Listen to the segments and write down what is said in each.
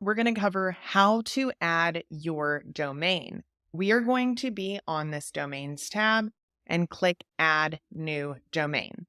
we're going to cover how to add your domain. We are going to be on this domains tab and click add new domain.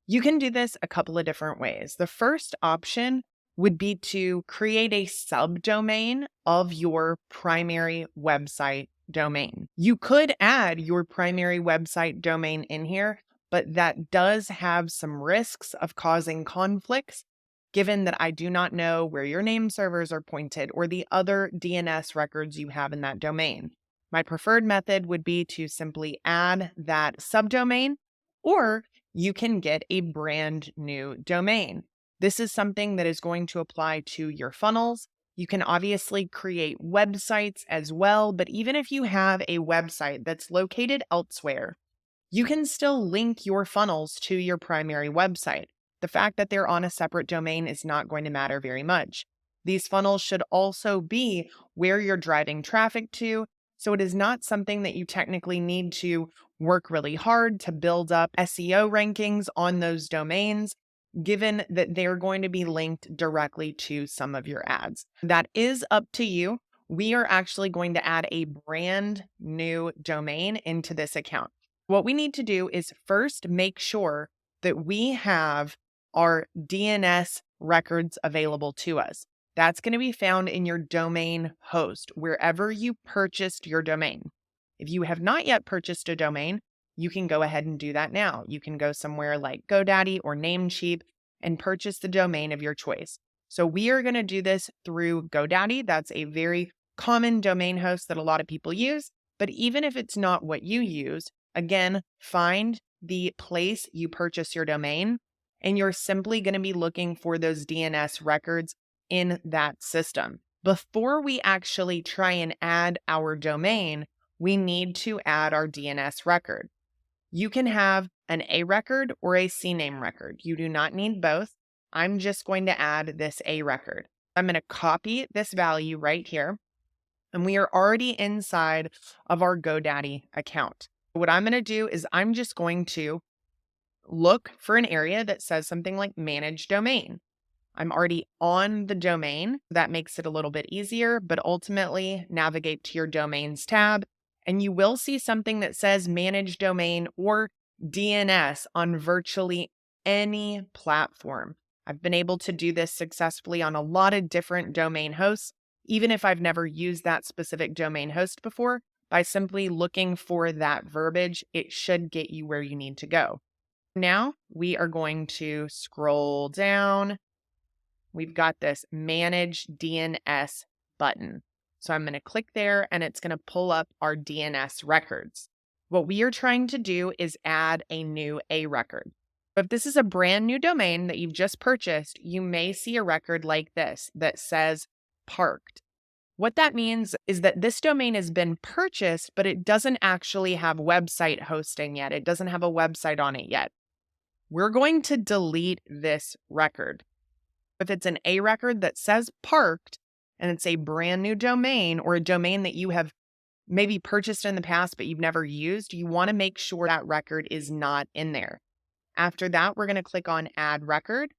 You can do this a couple of different ways. The first option would be to create a subdomain of your primary website domain. You could add your primary website domain in here, but that does have some risks of causing conflicts, given that I do not know where your name servers are pointed or the other DNS records you have in that domain. My preferred method would be to simply add that subdomain, or you can get a brand new domain. This is something that is going to apply to your funnels. You can obviously create websites as well, but even if you have a website that's located elsewhere, you can still link your funnels to your primary website. The fact that they're on a separate domain is not going to matter very much. These funnels should also be where you're driving traffic to, so it is not something that you technically need to work really hard to build up SEO rankings on those domains, given that they're going to be linked directly to some of your ads. That is up to you. We are actually going to add a brand new domain into this account. What we need to do is first make sure that we have our DNS records available to us. That's going to be found in your domain host, wherever you purchased your domain. If you have not yet purchased a domain, you can go ahead and do that now. You can go somewhere like GoDaddy or Namecheap and purchase the domain of your choice. So we are going to do this through GoDaddy. That's a very common domain host that a lot of people use. But even if it's not what you use, again, find the place you purchase your domain, and you're simply going to be looking for those DNS records in that system. Before we actually try and add our domain, we need to add our DNS record. You can have an A record or a CNAME record. You do not need both. I'm just going to add this A record. I'm going to copy this value right here, and we are already inside of our GoDaddy account. What I'm going to do is I'm just going to look for an area that says something like manage domain. I'm already on the domain. That makes it a little bit easier, but ultimately navigate to your domains tab, and you will see something that says manage domain or DNS on virtually any platform. I've been able to do this successfully on a lot of different domain hosts, even if I've never used that specific domain host before. By simply looking for that verbiage, it should get you where you need to go. Now we are going to scroll down. We've got this manage DNS button. So I'm going to click there and it's going to pull up our DNS records. What we are trying to do is add a new A record. If this is a brand new domain that you've just purchased, you may see a record like this that says parked. What that means is that this domain has been purchased, but it doesn't actually have website hosting yet. It doesn't have a website on it yet. We're going to delete this record. If it's an A record that says parked and it's a brand new domain or a domain that you have maybe purchased in the past but you've never used, you want to make sure that record is not in there. After that, we're going to click on add record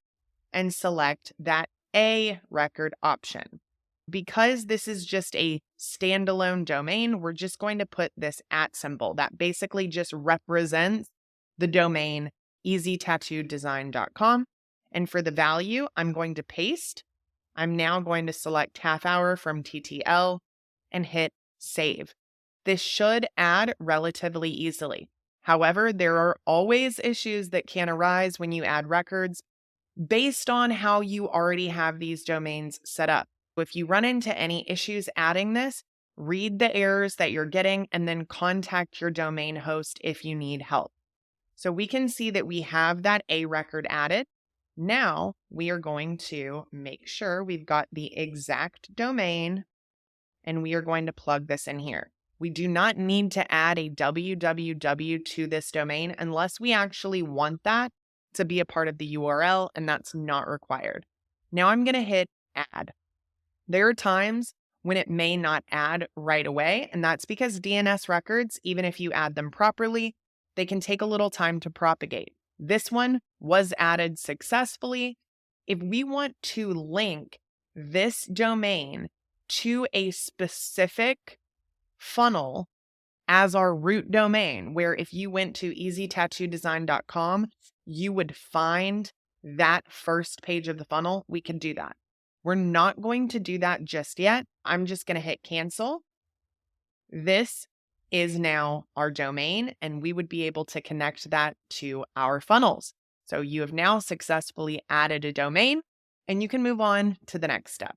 and select that A record option. Because this is just a standalone domain, we're just going to put this @ symbol that basically just represents the domain easytattoodesign.com. And for the value, I'm going to paste. I'm now going to select half hour from TTL and hit save. This should add relatively easily. However, there are always issues that can arise when you add records based on how you already have these domains set up. If you run into any issues adding this, read the errors that you're getting and then contact your domain host if you need help. So we can see that we have that A record added. Now we are going to make sure we've got the exact domain and we are going to plug this in here. We do not need to add a www to this domain unless we actually want that to be a part of the URL, and that's not required. Now I'm going to hit add. There are times when it may not add right away, and that's because DNS records, even if you add them properly, they can take a little time to propagate. This one was added successfully. If we want to link this domain to a specific funnel as our root domain, where if you went to easytattoodesign.com, you would find that first page of the funnel, we could do that. We're not going to do that just yet. I'm just going to hit cancel. This is now our domain, and we would be able to connect that to our funnels. So you have now successfully added a domain, and you can move on to the next step.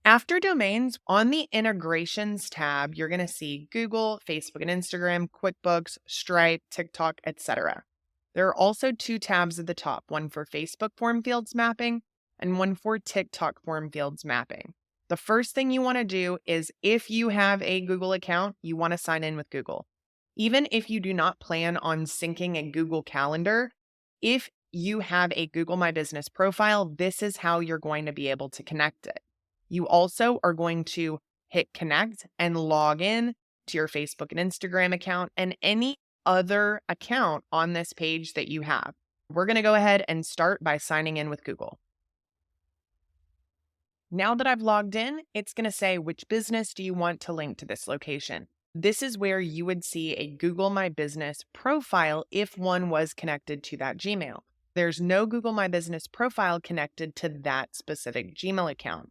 After domains, on the integrations tab, you're going to see Google, Facebook and Instagram, QuickBooks, Stripe, TikTok, etc. There are also 2 tabs at the top, one for Facebook form fields mapping and one for TikTok form fields mapping. The first thing you want to do is, if you have a Google account, you want to sign in with Google. Even if you do not plan on syncing a Google Calendar, if you have a Google My Business profile, this is how you're going to be able to connect it. You also are going to hit connect and log in to your Facebook and Instagram account and any other account on this page that you have. We're going to go ahead and start by signing in with Google. Now that I've logged in, it's going to say, which business do you want to link to this location? This is where you would see a Google My Business profile if one was connected to that Gmail. There's no Google My Business profile connected to that specific Gmail account.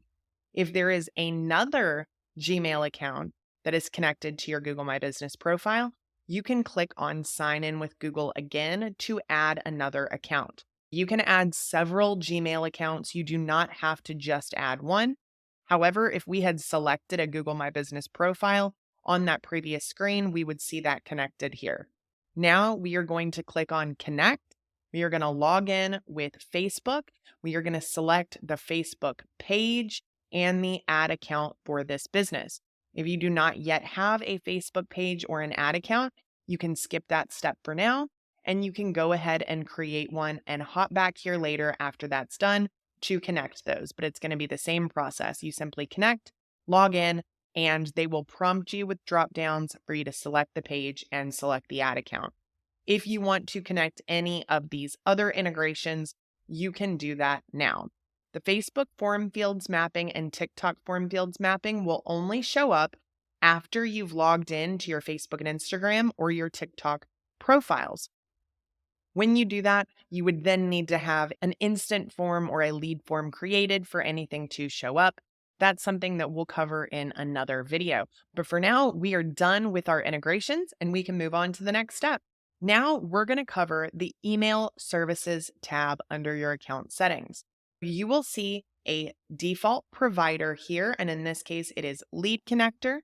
If there is another Gmail account that is connected to your Google My Business profile, you can click on Sign In with Google again to add another account. You can add several Gmail accounts. You do not have to just add one. However, if we had selected a Google My Business profile on that previous screen, we would see that connected here. Now we are going to click on Connect. We are going to log in with Facebook. We are going to select the Facebook page and the ad account for this business. If you do not yet have a Facebook page or an ad account, you can skip that step for now, and you can go ahead and create one and hop back here later after that's done to connect those. But it's going to be the same process. You simply connect, log in, and they will prompt you with drop downs for you to select the page and select the ad account. If you want to connect any of these other integrations, you can do that now. The Facebook form fields mapping and TikTok form fields mapping will only show up after you've logged in to your Facebook and Instagram or your TikTok profiles. When you do that, you would then need to have an instant form or a lead form created for anything to show up. That's something that we'll cover in another video. But for now, we are done with our integrations and we can move on to the next step. Now we're going to cover the email services tab under your account settings. You will see a default provider here, and in this case, it is Lead Connector.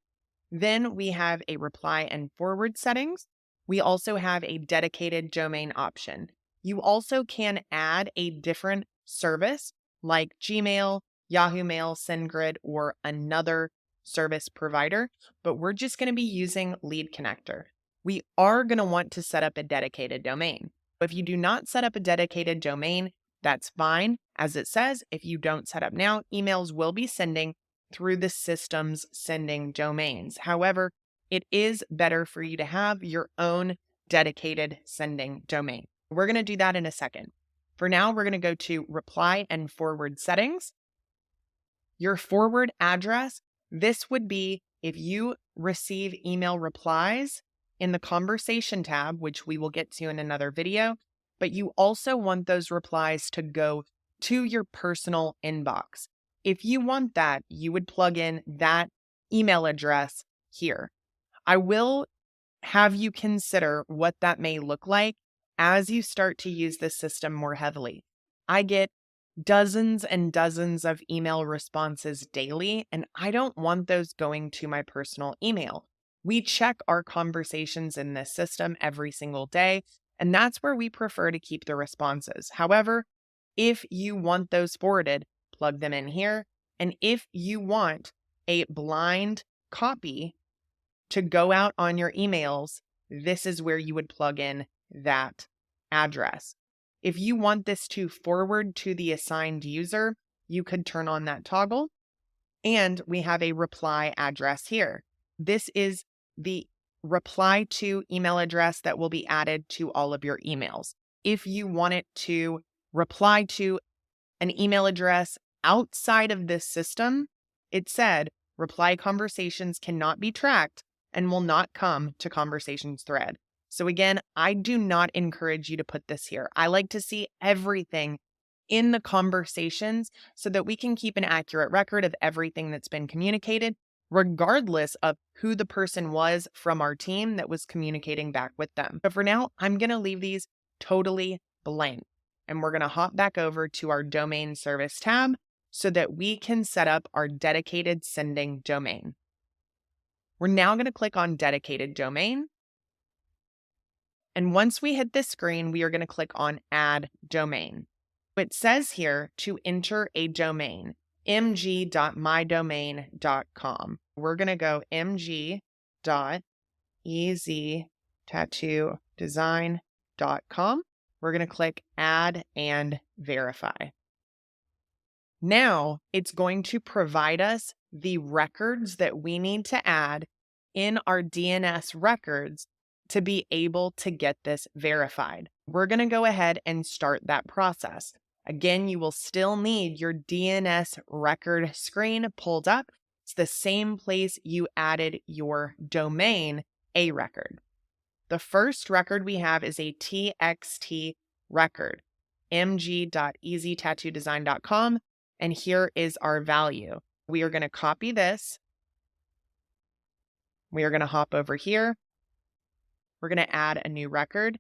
Then we have a reply and forward settings. We also have a dedicated domain option. You also can add a different service like Gmail, Yahoo Mail, SendGrid, or another service provider, but we're just going to be using Lead Connector. We are going to want to set up a dedicated domain. If you do not set up a dedicated domain, that's fine. As it says, if you don't set up now, emails will be sending through the system's sending domains. However, it is better for you to have your own dedicated sending domain. We're going to do that in a second. For now, we're going to go to reply and forward settings. Your forward address, this would be if you receive email replies in the conversation tab, which we will get to in another video, but you also want those replies to go to your personal inbox. If you want that, you would plug in that email address here. I will have you consider what that may look like as you start to use this system more heavily. I get dozens and dozens of email responses daily, and I don't want those going to my personal email. We check our conversations in this system every single day, and that's where we prefer to keep the responses. However, if you want those forwarded, plug them in here. And if you want a blind copy to go out on your emails, this is where you would plug in that address. If you want this to forward to the assigned user, you could turn on that toggle. And we have a reply address here. This is the reply to email address that will be added to all of your emails. If you want it to reply to an email address outside of this system, it said reply conversations cannot be tracked and will not come to conversations thread. So again, I do not encourage you to put this here. I like to see everything in the conversations so that we can keep an accurate record of everything that's been communicated, regardless of who the person was from our team that was communicating back with them. But for now, I'm going to leave these totally blank. And we're going to hop back over to our domain service tab so that we can set up our dedicated sending domain. We're now going to click on dedicated domain. And once we hit this screen, we are going to click on add domain. It says here to enter a domain, mg.mydomain.com. We're going to go mg.eztattoodesign.com. We're going to click add and verify. Now it's going to provide us the records that we need to add in our DNS records to be able to get this verified. We're going to go ahead and start that process. Again, you will still need your DNS record screen pulled up. It's the same place you added your domain, a record. The first record we have is a TXT record, mg.eztattoodesign.com, and here is our value. We are going to copy this. We are going to hop over here. We're going to add a new record,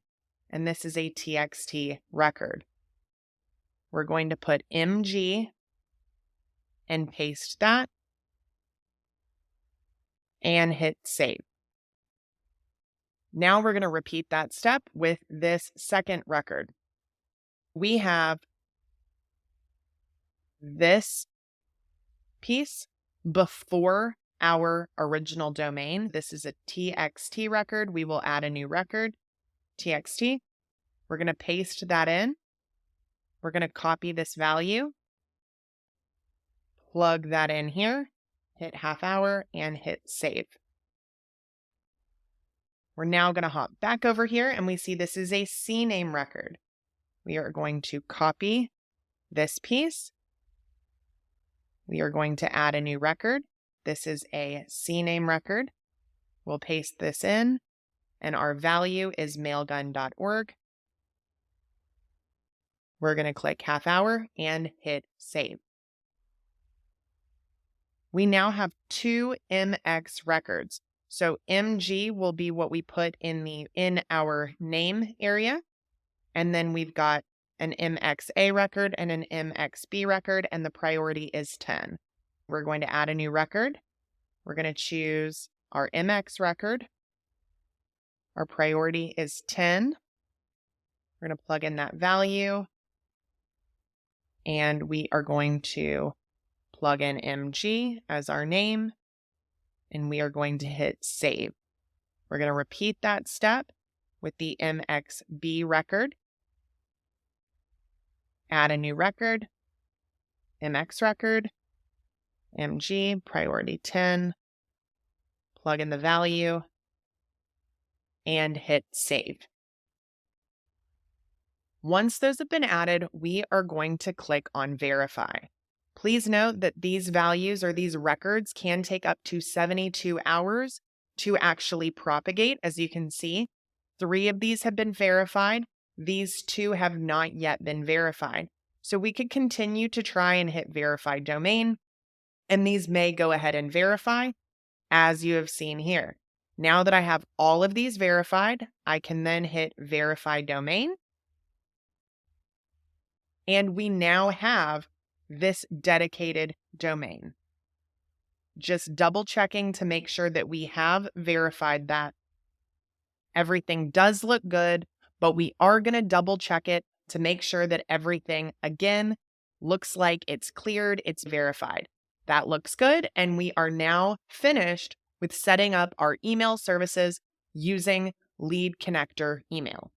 and this is a TXT record. We're going to put MG and paste that and hit save. Now we're going to repeat that step with this second record. We have this piece before our original domain. This is a TXT record. We will add a new record, TXT. We're going to paste that in. We're going to copy this value, plug that in here, hit half hour, and hit save. We're now going to hop back over here, and we see this is a CNAME record. We are going to copy this piece. We are going to add a new record. This is a CNAME record. We'll paste this in, and our value is mailgun.org. We're going to click half hour and hit save. We now have two MX records. So MG will be what we put in our name area. And then we've got an MXA record and an MXB record, and the priority is 10. We're going to add a new record. We're going to choose our MX record. Our priority is 10. We're going to plug in that value. And we are going to plug in MG as our name, and we are going to hit save. We're going to repeat that step with the MXB record. Add a new record, MX record, MG, priority 10, plug in the value, and hit save. Once those have been added, we are going to click on verify. Please note that these values or these records can take up to 72 hours to actually propagate. As you can see, 3 of these have been verified. These 2 have not yet been verified. So we could continue to try and hit verify domain, and these may go ahead and verify, as you have seen here. Now that I have all of these verified, I can then hit verify domain. And we now have this dedicated domain. Just double checking to make sure that we have verified that. Everything does look good, but we are going to double check it to make sure that everything, again, looks like it's cleared, it's verified. That looks good, and we are now finished with setting up our email services using Lead Connector email.